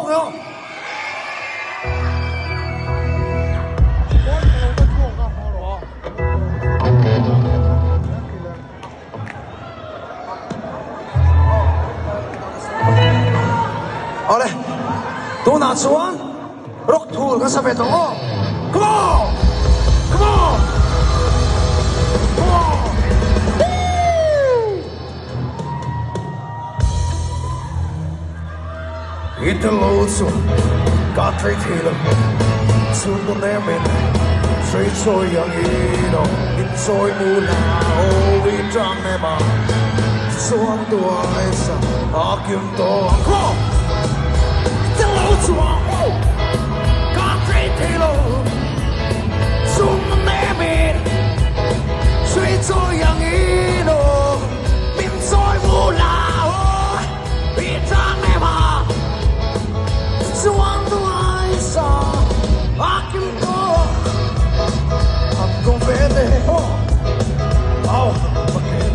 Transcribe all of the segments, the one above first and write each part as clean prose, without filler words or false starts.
朋友。好嘞，都拿出完，rock tour 跟上面动哦 ，come on，come on，come on。Itä luutsua, katrit hilo, sunun emin, söit soijan hiino, it soi mulla ovi trannema, suon tuoleissa, hakim toon, come on! Itä luutsua, katrit hilo, sunun emin, söit soijan hiino, it soi mulla ovi trannema. Suando aisa, akin ko ang konfete. Oh, bakit?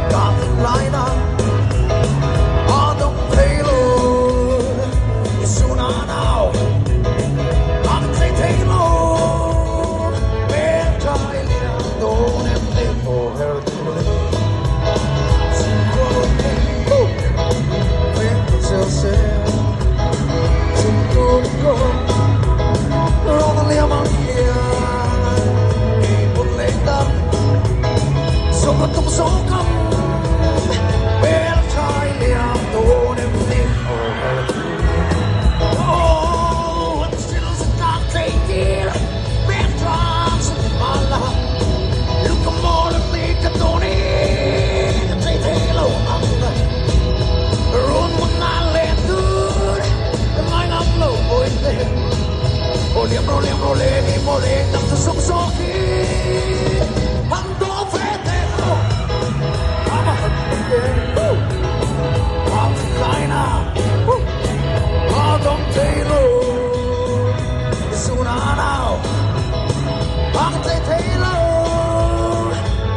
Kapit laina, adong payload, isunanaw, akit say payload, betay liya, don't empty for her to live. Singolong Vento selser. Rodalia mangia Ipoleta Sokatum sokam Bel Thailia Tonem Lim Oh, I'm still a dark tail Bel Trans Mala Look more than me Katoni Katay Telo Anga Run Manale Dur Line up low boy there Rolling, morning, up to some socky. I'm don't fete, I'm a husband, I'm liner, I'm don't tailor. Soon I know, I'm the tailor.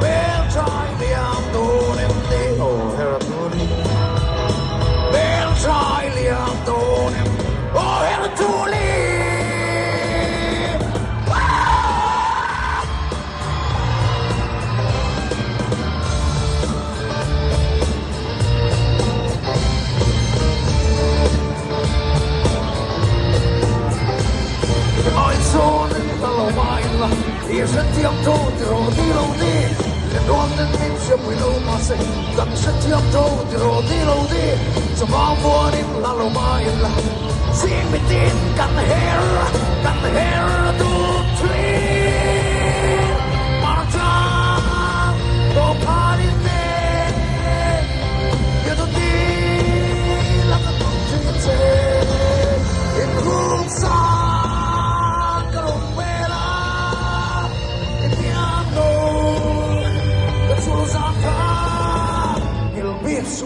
Well, try me, I'm doing empty. Oh, Heratuli. Well, try me, I'm doing empty. Oh, Heratuli. Ihr seid die am Tod, die Rodi. Den Ronden nimmt ihr mit Lomasse. Dann seid ihr am Tod, die Rodi. Zum Aufbau in Lalomaila. Sing mit denen, kann her, du Twin. Marta, do Parine. Ihr du die, lass es uns sehen. In Hulsa.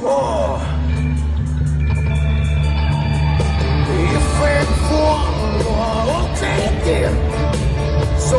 Oh, if it for take it, so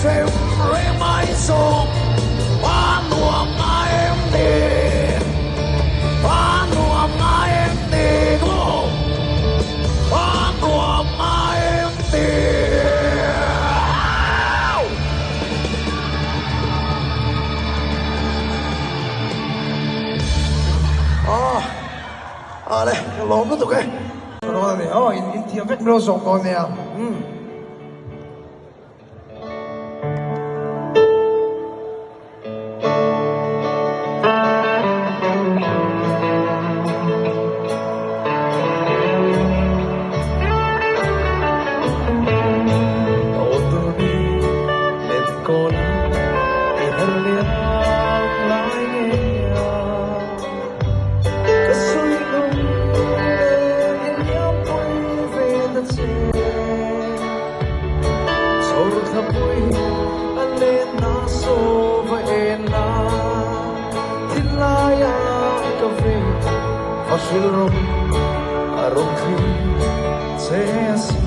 xem rê mai sông hoa nụ mai em đi hoa nụ mai em đi hoa nụ mai em đi đây lộn nó tụi cái rồi này in vết rô sọc con nè Silrom arong ses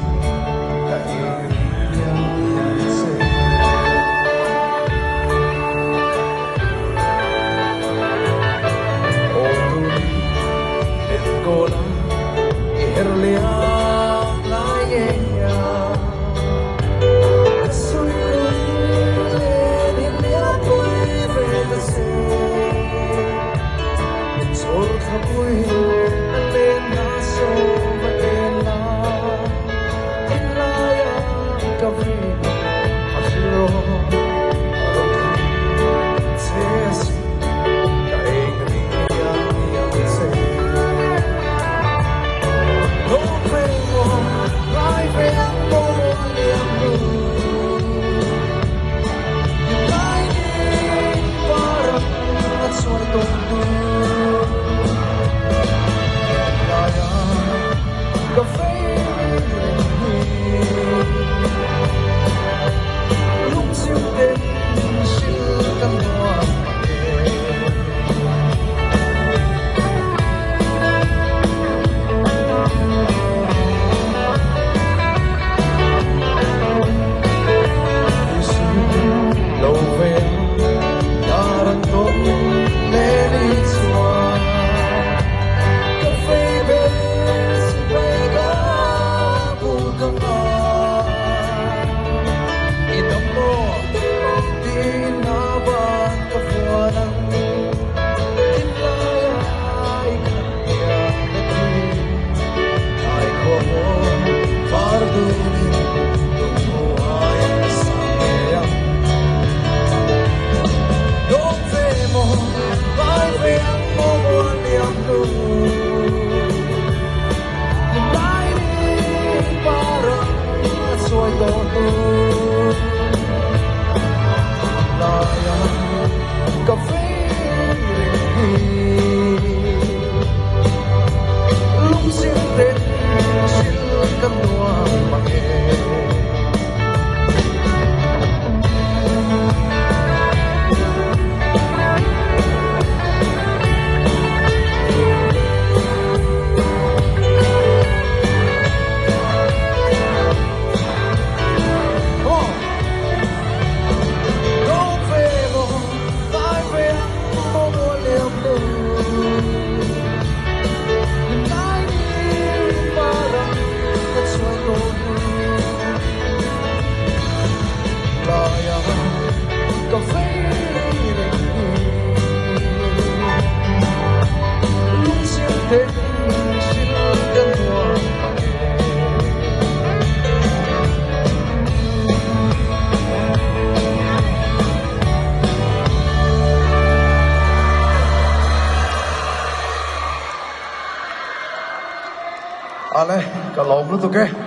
Cái lộn nữa tụi cái